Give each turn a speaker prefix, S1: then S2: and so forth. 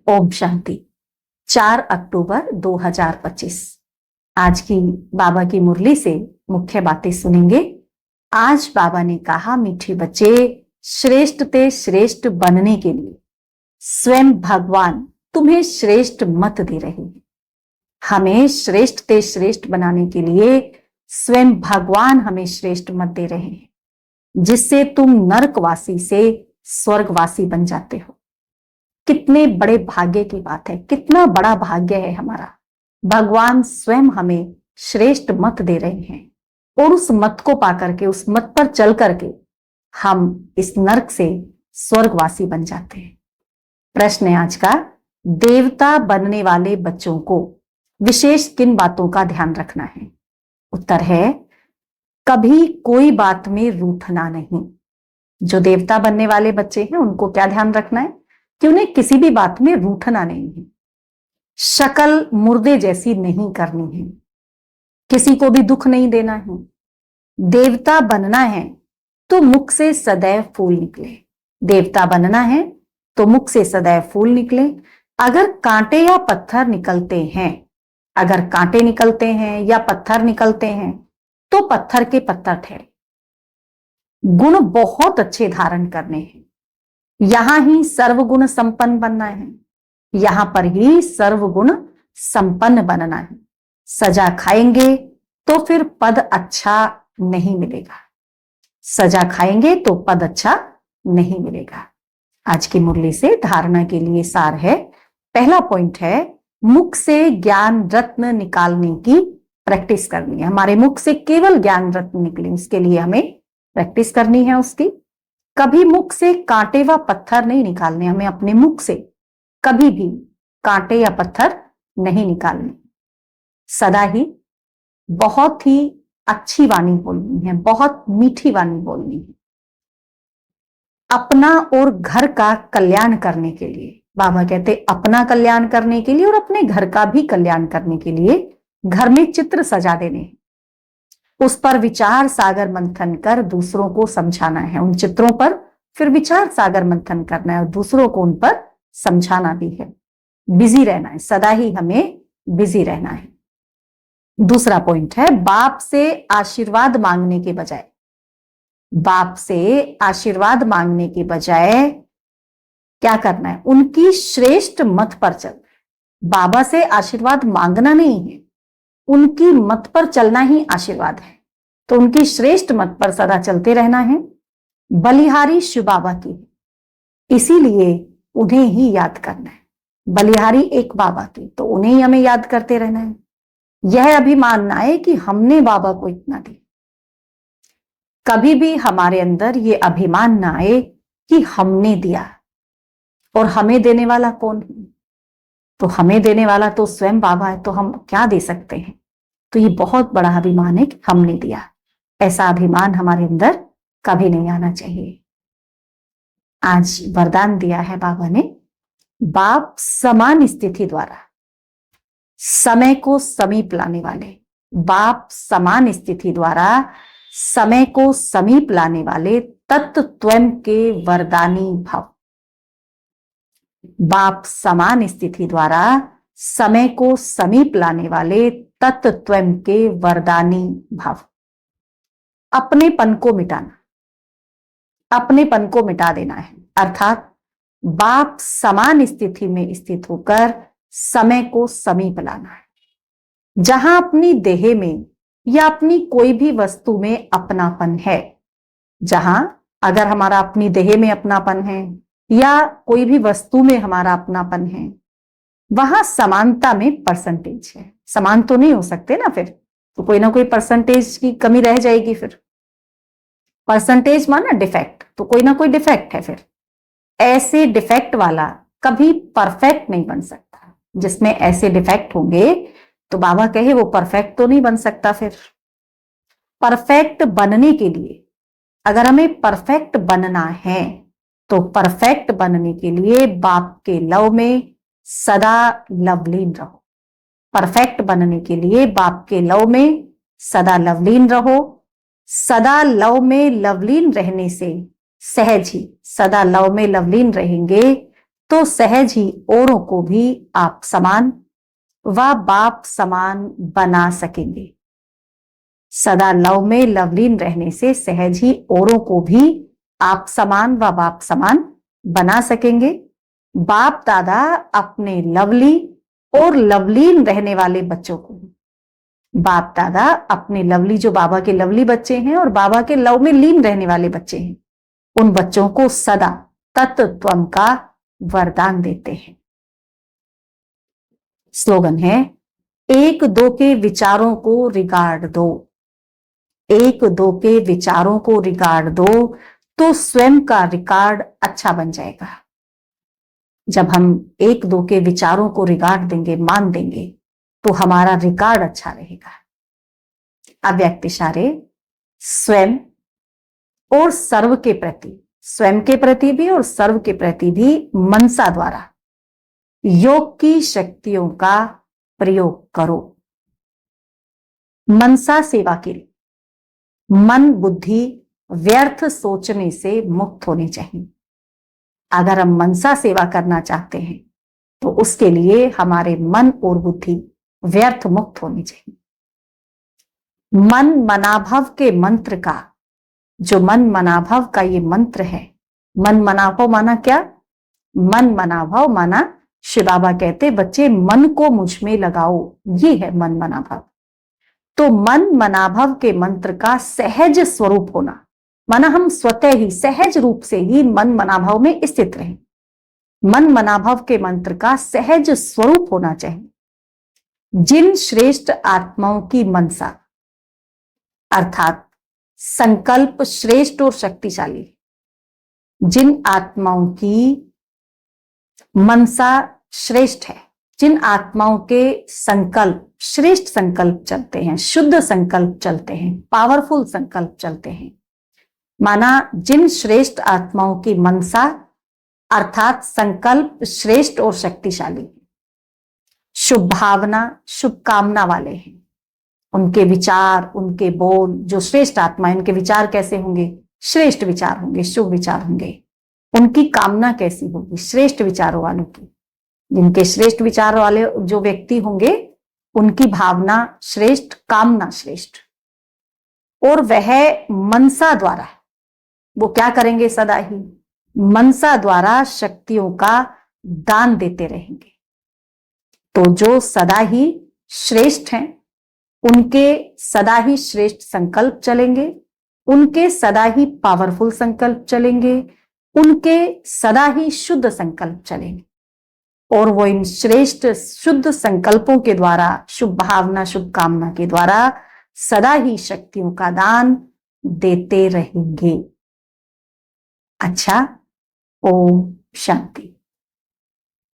S1: ओम शांति। 4 अक्टूबर 2025। आज की बाबा की मुरली से मुख्य बातें सुनेंगे। आज बाबा ने कहा, मीठे बच्चे, श्रेष्ठ ते श्रेष्ठ बनने के लिए स्वयं भगवान तुम्हें श्रेष्ठ मत दे रहे हैं। हमें श्रेष्ठ ते श्रेष्ठ बनाने के लिए स्वयं भगवान हमें श्रेष्ठ मत दे रहे हैं, जिससे तुम नरकवासी से स्वर्गवासी बन जाते हो। कितने बड़े भाग्य की बात है, कितना बड़ा भाग्य है हमारा। भगवान स्वयं हमें श्रेष्ठ मत दे रहे हैं और उस मत को पाकर के, उस मत पर चल करके हम इस नरक से स्वर्गवासी बन जाते हैं। प्रश्न है आज का, देवता बनने वाले बच्चों को विशेष किन बातों का ध्यान रखना है? उत्तर है, कभी कोई बात में रूठना नहीं। जो देवता बनने वाले बच्चे हैं उनको क्या ध्यान रखना है कि उन्हें किसी भी बात में रूठना नहीं है। शक्ल मुर्दे जैसी नहीं करनी है, किसी को भी दुख नहीं देना है। देवता बनना है तो मुख से सदैव फूल निकले। देवता बनना है तो मुख से सदैव फूल निकले। अगर कांटे या पत्थर निकलते हैं, अगर कांटे निकलते हैं या पत्थर निकलते हैं तो पत्थर के पत्थर ठहरे। गुण बहुत अच्छे धारण करने हैं, यहां ही सर्वगुण संपन्न बनना है, यहां पर ही सर्वगुण संपन्न बनना है। सजा खाएंगे तो फिर पद अच्छा नहीं मिलेगा, सजा खाएंगे तो पद अच्छा नहीं मिलेगा। आज की मुरली से धारणा के लिए सार है। पहला पॉइंट है, मुख से ज्ञान रत्न निकालने की प्रैक्टिस करनी है। हमारे मुख से केवल ज्ञान रत्न निकले, इसके लिए हमें प्रैक्टिस करनी है उसकी। कभी मुख से कांटे व पत्थर नहीं निकालने, हमें अपने मुख से कभी भी कांटे या पत्थर नहीं निकालने। सदा ही बहुत ही अच्छी वाणी बोलनी है, बहुत मीठी वाणी बोलनी है। अपना और घर का कल्याण करने के लिए, बाबा कहते अपना कल्याण करने के लिए और अपने घर का भी कल्याण करने के लिए घर में चित्र सजा देने हैं, उस पर विचार सागर मंथन कर दूसरों को समझाना है। उन चित्रों पर फिर विचार सागर मंथन करना है और दूसरों को उन पर समझाना भी है। बिजी रहना है, सदा ही हमें बिजी रहना है। दूसरा पॉइंट है, बाप से आशीर्वाद मांगने के बजाय, बाप से आशीर्वाद मांगने के बजाय क्या करना है? उनकी श्रेष्ठ मत पर चलना है। बाबा से आशीर्वाद मांगना नहीं है, उनकी मत पर चलना ही आशीर्वाद है। तो उनकी श्रेष्ठ मत पर सदा चलते रहना है। बलिहारी शिव बाबा की है, इसीलिए उन्हें ही याद करना है। बलिहारी एक बाबा की, तो उन्हें ही हमें याद करते रहना है। यह अभिमान ना आए कि हमने बाबा को इतना दिया। कभी भी हमारे अंदर ये अभिमान ना आए कि हमने दिया, और हमें देने वाला कौन है? तो हमें देने वाला तो स्वयं बाबा है, तो हम क्या दे सकते हैं? तो ये बहुत बड़ा अभिमान है कि हमने दिया। ऐसा अभिमान हमारे अंदर कभी नहीं आना चाहिए। आज वरदान दिया है बाबा ने, बाप समान स्थिति द्वारा समय को समीप लाने वाले, बाप समान स्थिति द्वारा समय को समीप लाने वाले तत्त्वं के वरदानी भव। बाप समान स्थिति द्वारा समय को समीप लाने वाले तत्त्वं के वरदानी भव। अपनेपन को मिटाना, अपनेपन को मिटा देना है, अर्थात बाप समान स्थिति में स्थित होकर समय को समीप लाना है। जहां अपनी देह में या अपनी कोई भी वस्तु में अपनापन है, जहां अगर हमारा अपनी देह में अपनापन है या कोई भी वस्तु में हमारा अपनापन है, वहां समानता में परसेंटेज है। समान तो नहीं हो सकते ना, फिर तो कोई ना कोई परसेंटेज की कमी रह जाएगी। फिर परसेंटेज माना डिफेक्ट, तो कोई ना कोई डिफेक्ट है। फिर ऐसे डिफेक्ट वाला कभी परफेक्ट नहीं बन सकता। जिसमें ऐसे डिफेक्ट होंगे तो बाबा कहे वो परफेक्ट तो नहीं बन सकता। फिर परफेक्ट बनने के लिए, अगर हमें परफेक्ट बनना है तो परफेक्ट बनने के लिए बाप के लव में सदा लवलीन रहो। परफेक्ट बनने के लिए बाप के लव में सदा लवलीन रहो। सदा लव में लवलीन रहने से सहज ही, सदा लव में लवलीन रहेंगे तो सहज ही औरों को भी आप समान व बाप समान बना सकेंगे। सदा लव में लवलीन रहने से सहज ही औरों को भी आप समान व बाप समान बना सकेंगे। बाप दादा अपने लवली और लवलीन रहने वाले बच्चों को, बाप दादा अपने लवली, जो बाबा के लवली बच्चे हैं और बाबा के लव में लीन रहने वाले बच्चे हैं, उन बच्चों को सदा तत्त्वम का वरदान देते हैं। स्लोगन है, एक दो के विचारों को रिगार्ड दो। एक दो के विचारों को रिगार्ड दो तो स्वयं का रिकॉर्ड अच्छा बन जाएगा। जब हम एक दो के विचारों को रिगार्ड देंगे, मान देंगे, तो हमारा रिकॉर्ड अच्छा रहेगा। अव्यक्त इशारे स्वयं और सर्व के प्रति, स्वयं के प्रति भी और सर्व के प्रति भी मनसा द्वारा योग की शक्तियों का प्रयोग करो। मनसा सेवा के लिए मन बुद्धि व्यर्थ सोचने से मुक्त होनी चाहिए। अगर हम मनसा सेवा करना चाहते हैं तो उसके लिए हमारे मन और बुद्धि व्यर्थ मुक्त होनी चाहिए। मन मनाभव के मंत्र का, जो मन मनाभव का ये मंत्र है, मन मनाभव माना क्या? मन मनाभव माना शिव बाबा कहते बच्चे मन को मुझ में लगाओ, ये है मन मनाभव। तो मन मनाभव के मंत्र का सहज स्वरूप होना, माना हम स्वतः ही सहज रूप से ही मन मनाभव में स्थित रहें। मन मनाभव के मंत्र का सहज स्वरूप होना चाहिए। जिन श्रेष्ठ आत्माओं की मनसा अर्थात संकल्प श्रेष्ठ और शक्तिशाली, जिन आत्माओं की मनसा श्रेष्ठ है, जिन आत्माओं के संकल्प श्रेष्ठ संकल्प चलते हैं, शुद्ध संकल्प चलते हैं, पावरफुल संकल्प चलते हैं, माना जिन श्रेष्ठ आत्माओं की मनसा अर्थात संकल्प श्रेष्ठ और शक्तिशाली, शुभ भावना शुभ कामना वाले हैं, उनके विचार उनके बोल, जो श्रेष्ठ आत्मा है, उनके विचार कैसे होंगे? श्रेष्ठ विचार होंगे, शुभ विचार होंगे। उनकी कामना कैसी होगी? श्रेष्ठ विचारों वालों की। जिनके श्रेष्ठ विचार वाले जो व्यक्ति होंगे, उनकी भावना श्रेष्ठ, कामना श्रेष्ठ, और वह मनसा द्वारा, वो क्या करेंगे? सदा ही मनसा द्वारा शक्तियों का दान देते रहेंगे। तो जो सदा ही श्रेष्ठ हैं, उनके सदा ही श्रेष्ठ संकल्प चलेंगे, उनके सदा ही पावरफुल संकल्प चलेंगे, उनके सदा ही शुद्ध संकल्प चलेंगे, और वो इन श्रेष्ठ शुद्ध संकल्पों के द्वारा, शुभ भावना शुभ कामना के द्वारा सदा ही शक्तियों का दान देते रहेंगे। अच्छा, ओम शांति।